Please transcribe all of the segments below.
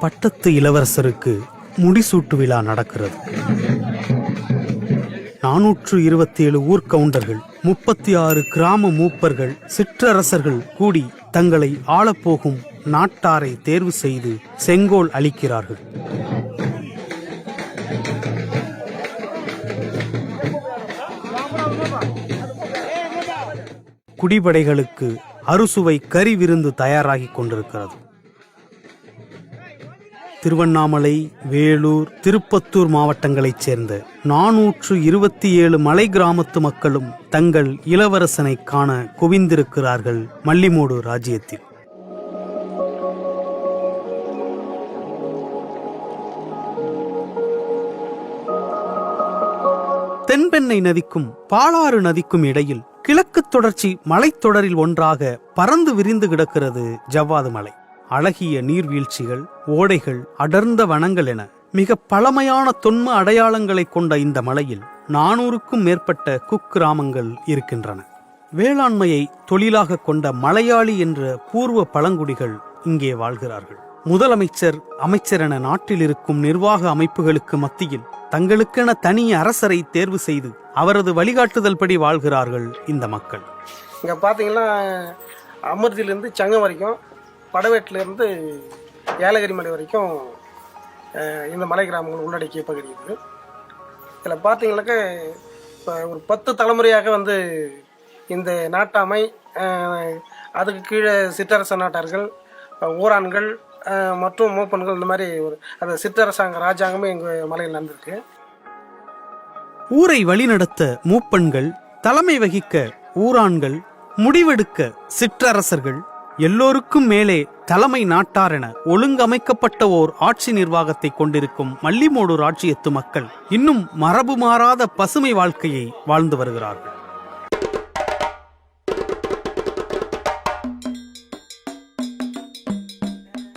பட்டத்து இளவரசருக்கு முடிசூட்டு விழா நடக்கிறது. 427 ஊர்கவுண்டர்கள், 36 கிராம மூப்பர்கள், சிற்றரசர்கள் கூடி தங்களை ஆளப்போகும் நாட்டாரை தேர்வு செய்து செங்கோல் அளிக்கிறார்கள். குடிபடைகளுக்கு அறுசுவை கறி விருந்து தயாராகிக் கொண்டிருக்கிறது. திருவண்ணாமலை, வேலூர், திருப்பத்தூர் மாவட்டங்களைச் சேர்ந்த 427 மலை கிராமத்து மக்களும் தங்கள் இளவரசனை காண குவிந்திருக்கிறார்கள் மல்லிமோடு ராஜ்யத்தில். தென்பெண்ணை நதிக்கும் பாலாறு நதிக்கும் இடையில் கிழக்கு தொடர்ச்சி மலைத்தொடரில் ஒன்றாக பறந்து விரிந்து கிடக்கிறது ஜவ்வாது மலை. அழகிய நீர்வீழ்ச்சிகள், ஓடைகள், அடர்ந்த வனங்கள் என மிக பழமையான தொன்ம அடையாளங்களை கொண்ட இந்த மலையில் 400க்கும் மேற்பட்ட குக்கிராமங்கள் இருக்கின்றன. வேளாண்மையை தொழிலாக கொண்ட மலையாளி என்ற பூர்வ பழங்குடிகள் இங்கே வாழ்கிறார்கள். முதலமைச்சர், அமைச்சர் என நாட்டில் இருக்கும் நிர்வாக அமைப்புகளுக்கு மத்தியில் தங்களுக்கென தனி அரசரை தேர்வு செய்து அவரது வழிகாட்டுதல் படி வாழ்கிறார்கள் இந்த மக்கள். இங்கே பார்த்தீங்கன்னா அமிர்தியிலேருந்து சங்கம் வரைக்கும், படவேட்டிலேருந்து ஏலகிரி மலை வரைக்கும் இந்த மலை கிராமங்கள் உள்ளடக்கிய பகுதி இது. இதில் பார்த்தீங்கன்னாக்க இப்போ ஒரு 10 தலைமுறையாக இந்த நாட்டாமை, அதுக்கு கீழே சிற்றரச நாட்டார்கள், ஊரான்கள் மற்றும் மூப்பன்கள், இந்த மாதிரி அந்த சிற்றரசாங்க ராஜாங்கமே எங்கள் மலையில் நடந்திருக்கு. ஊரை வழிநடத்த மூப்பன்கள், தலைமை வகிக்க ஊரான்கள், முடிவெடுக்க சிற்றரசர்கள், எல்லோருக்கும் மேலே தலைமை நாட்டார் என ஒழுங்கமைக்கப்பட்ட ஓர் ஆட்சி நிர்வாகத்தை கொண்டிருக்கும் மல்லிமோடு ராஜ்யத்து மக்கள் இன்னும் மரபு மாறாத பசுமை வாழ்க்கையை வாழ்ந்து வருகிறார்கள்.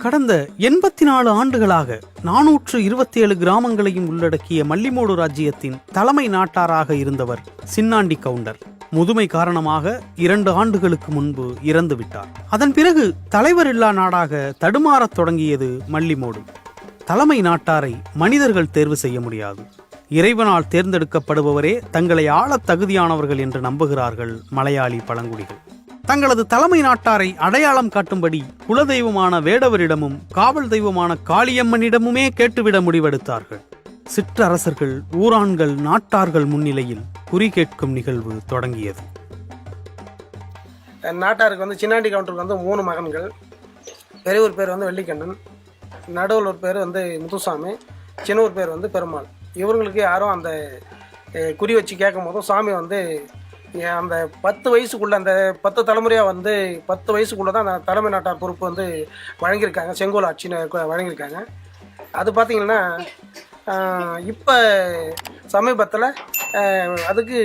கடந்த 84 ஆண்டுகளாக 427 கிராமங்களையும் உள்ளடக்கிய மல்லிமோடு ராஜ்யத்தின் தலைமை நாட்டாராக இருந்தவர் சின்னாண்டி கவுண்டர் முதுமை காரணமாக 2 ஆண்டுகளுக்கு முன்பு இறந்து விட்டார். அதன் பிறகு தலைவர் இல்லா நாடாக தடுமாறத் தொடங்கியது மல்லிமோடு. தலைமை நாட்டாரை மனிதர்கள் தேர்வு செய்ய முடியாது. இறைவனால் தேர்ந்தெடுக்கப்படுபவரே தங்களை ஆளத் தகுதியானவர்கள் என்று நம்புகிறார்கள் மலையாளி பழங்குடிகள். தங்களது தலைமை நாட்டாரை அடையாளம் காட்டும்படி குலதெய்வமான வேடவரிடமும் காவல் தெய்வமான காளியம்மனிடமுமே கேட்டுவிட முடிவெடுத்தார்கள். சிற்றரசர்கள், ஊரான்கள், நாட்டார்கள் முன்னிலையில் குறி கேட்கும் நிகழ்வு தொடங்கியது. நாட்டாருக்கு சின்னாண்டி கவுண்டருக்கு 3 மகன்கள். பெரியவர் பேர் வெள்ளிக்கண்ணன், நடுவில் ஒரு பேர் முத்துசாமி, சின்னவர் பேர் பெருமாள். இவங்களுக்கு யாரும் அந்த குறி வச்சு கேட்கும் போதும் சாமி அந்த 10 வயசுக்குள்ள, அந்த 10 தலைமுறையாக 10 வயசுக்குள்ள தான் அந்த தலைமை நாட்டார் பொறுப்பு வழங்கியிருக்காங்க, செங்கோல் ஆட்சின்னு வழங்கியிருக்காங்க. அது பார்த்திங்கன்னா இப்போ சமீபத்தில் அதுக்கு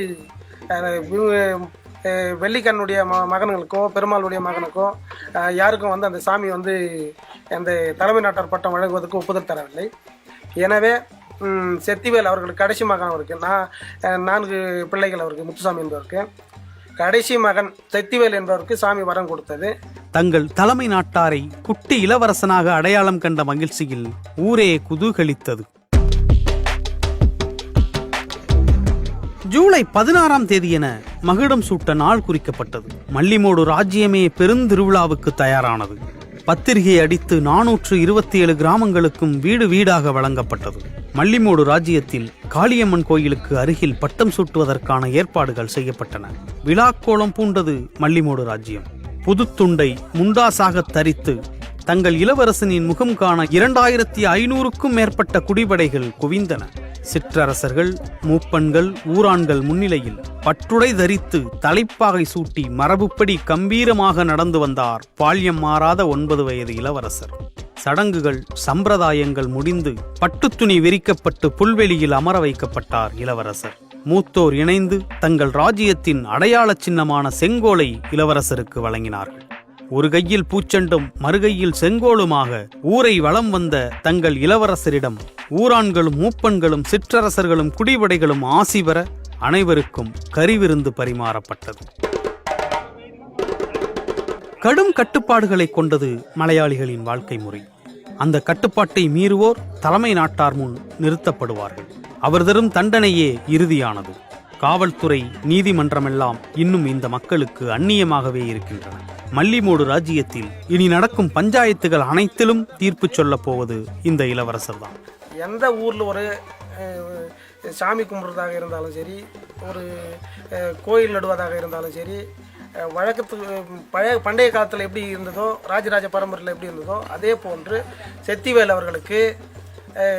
வெள்ளிக்கண்ணுடைய மகன்களுக்கோ பெருமாளுடைய மகனுக்கோ யாருக்கும் அந்த சாமி அந்த தலைமை நாட்டார் பட்டம் வழங்குவதற்கு ஒப்புதல் தரவில்லை. எனவே செத்திவேல் அவர்களுக்கு கடைசி மகன் அவருக்கு, 4 பிள்ளைகள் அவருக்கு, முத்துசாமி என்பவருக்கு, கடைசி மகன் செத்திவேல் என்பவருக்கு சாமி வரம் கொடுத்தது. தங்கள் தலைமை நாட்டாரை குட்டி இளவரசனாக அடையாளம் கண்ட மகிழ்ச்சியில் ஊரே குதூகலித்தது. ஜூலை 16ஆம் தேதியென மகுடம் சூட்ட நாள் குறிக்கப்பட்டது. மல்லிமோடு ராஜ்யமே பெருந்திருவிழாவுக்கு தயாரானது. பத்திரிகை அடித்து 427 கிராமங்களுக்கும் வீடு வீடாக வழங்கப்பட்டது. மல்லிமோடு ராஜ்யத்தில் காளியம்மன் கோயிலுக்கு அருகில் பட்டம் சூட்டுவதற்கான ஏற்பாடுகள் செய்யப்பட்டன. விழாக்கோலம் பூண்டது மல்லிமோடு ராஜ்யம். புதுத்துண்டை முண்டாசாக தரித்து தங்கள் இளவரசனின் முகம் காண 2500க்கும் மேற்பட்ட குடிபடைகள் குவிந்தன. சிற்றரசர்கள், மூப்பன்கள், ஊரான்கள் முன்னிலையில் பட்டுடை தரித்து தலைப்பாகை சூட்டி மரபுப்படி கம்பீரமாக நடந்து வந்தார் பால்யம் மாறாத 9 வயது இளவரசர். சடங்குகள், சம்பிரதாயங்கள் முடிந்து பட்டுத்துணி விரிக்கப்பட்டு புல்வெளியில் அமர வைக்கப்பட்டார் இளவரசர். மூத்தோர் இணைந்து தங்கள் ராஜ்யத்தின் அடையாள சின்னமான செங்கோலை இளவரசருக்கு வழங்கினார்கள். ஒரு கையில் பூச்செண்டும் மறுகையில் செங்கோலுமாக ஊரை வலம் வந்த தங்கள் இளவரசரிடம் ஊரான்களும் மூப்பன்களும் சிற்றரசர்களும் குடிபடைகளும் ஆசி பெற அனைவருக்கும் கறிவிருந்து பரிமாறப்பட்டது. கடும் கட்டுப்பாடுகளை கொண்டது மலையாளிகளின் வாழ்க்கை முறை. அந்த கட்டுப்பாட்டை மீறுவோர் தலைமை நாட்டார் முன் நிறுத்தப்படுவார்கள். அவர் தரும் தண்டனையே இறுதியானது. காவல்துறை, நீதிமன்றமெல்லாம் இன்னும் இந்த மக்களுக்கு அந்நியமாகவே இருக்கின்றன. மல்லிமோடு ராஜ்ஜியத்தில் இனி நடக்கும் பஞ்சாயத்துகள் அனைத்திலும் தீர்ப்பு சொல்லப் போவது இந்த இளவரசர் தான். எந்த ஊரில் ஒரு சாமி கும்பிட்றதாக இருந்தாலும் சரி, ஒரு கோயில் நடுவதாக இருந்தாலும் சரி, பண்டைய காலத்தில் எப்படி இருந்ததோ, ராஜராஜ பரம்பரையில் எப்படி இருந்ததோ அதே போன்று செத்திவேல் அவர்களுக்கு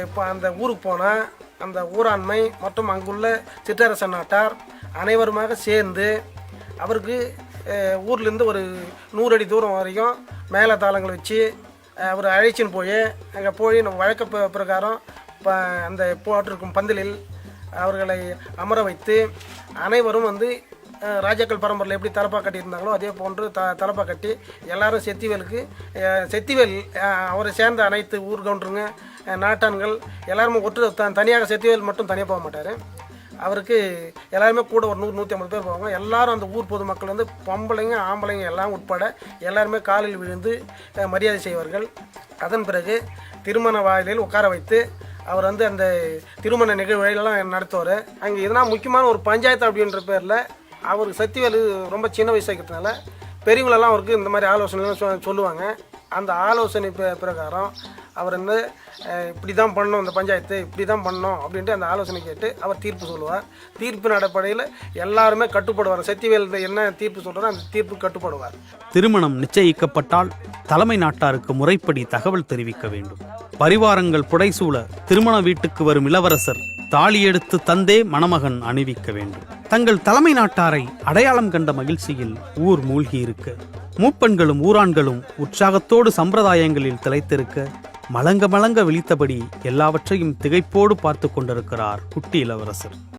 இப்போ அந்த ஊருக்கு போனால் அந்த ஊராண்மை மற்றும் அங்குள்ள சிற்றரச நாட்டார் அனைவருமாக சேர்ந்து அவருக்கு ஊர்லேருந்து ஒரு 100 அடி தூரம் வரைக்கும் மேலே தாளங்கள் வச்சு அவர் அழைச்சின்னு போய் அங்கே போய் நம்ம வழக்க பிரகாரம் அந்த போட்டிருக்கும் பந்தலில் அவர்களை அமர வைத்து அனைவரும் வந்து ராஜாக்கள் பரம்பரையில் எப்படி தலப்பா கட்டியிருந்தாங்களோ அதே போன்று தலப்பா கட்டி எல்லாரும் செத்திவேல் அவரை சேர்ந்த அனைத்து ஊர் கவுண்டருங்க, நாட்டான்கள் எல்லாருமே ஒட்டு தனியாக செத்திவேல் மட்டும் தனியாக போக மாட்டார். அவருக்கு எல்லாருமே கூட ஒரு 100-150 பேர் போவாங்க. எல்லாரும் அந்த ஊர் பொதுமக்கள் வந்து பொம்பளைங்க ஆம்பளைங்க எல்லாம் உட்பட எல்லாருமே காலில் விழுந்து மரியாதை செய்வார்கள். அதன் பிறகு திருமண வாயிலில் உட்கார வைத்து அவர் வந்து அந்த திருமண நிகழ்வுகளெல்லாம் நடத்துவார். அங்கே எதனா முக்கியமான ஒரு பஞ்சாயத்து அப்படின்ற பேரில் அவர் சத்திவேலு ரொம்ப சின்ன வயசு இருக்கிறதுனால பெரியவங்களெல்லாம் அவருக்கு இந்த மாதிரி ஆலோசனைலாம் சொல்லுவாங்க. அந்த ஆலோசனை பிரகாரம் அவர் வந்து இப்படி தான் பண்ணணும், இந்த பஞ்சாயத்து இப்படி தான் பண்ணணும் அப்படின்ட்டு அந்த ஆலோசனை கேட்டு அவர் தீர்ப்பு சொல்லுவார். தீர்ப்பின் அடிப்படையில் எல்லாருமே கட்டுப்படுவார். சத்திவேல் என்ன தீர்ப்பு சொல்கிறாரோ அந்த தீர்ப்பு கட்டுப்படுவார். திருமணம் நிச்சயிக்கப்பட்டால் தலைமை நாட்டாருக்கு முறைப்படி தகவல் தெரிவிக்க வேண்டும். பரிவாரங்கள் புடைசூழ திருமண வீட்டுக்கு வரும் இளவரசர் தாலி எடுத்து தந்தே மணமகன் அணிவிக்க வேண்டும். தங்கள் தலைமை நாட்டாரை அடையாளம் கண்ட மகிழ்ச்சியில் ஊர் மூழ்கி இருக்க, மூப்பெண்களும் ஊரான்களும் உற்சாகத்தோடு சம்பிரதாயங்களில் திளைத்திருக்க, மலங்க மலங்க விழித்தபடி எல்லாவற்றையும் திகைப்போடு பார்த்து கொண்டிருக்கிறார் குட்டி இளவரசர்.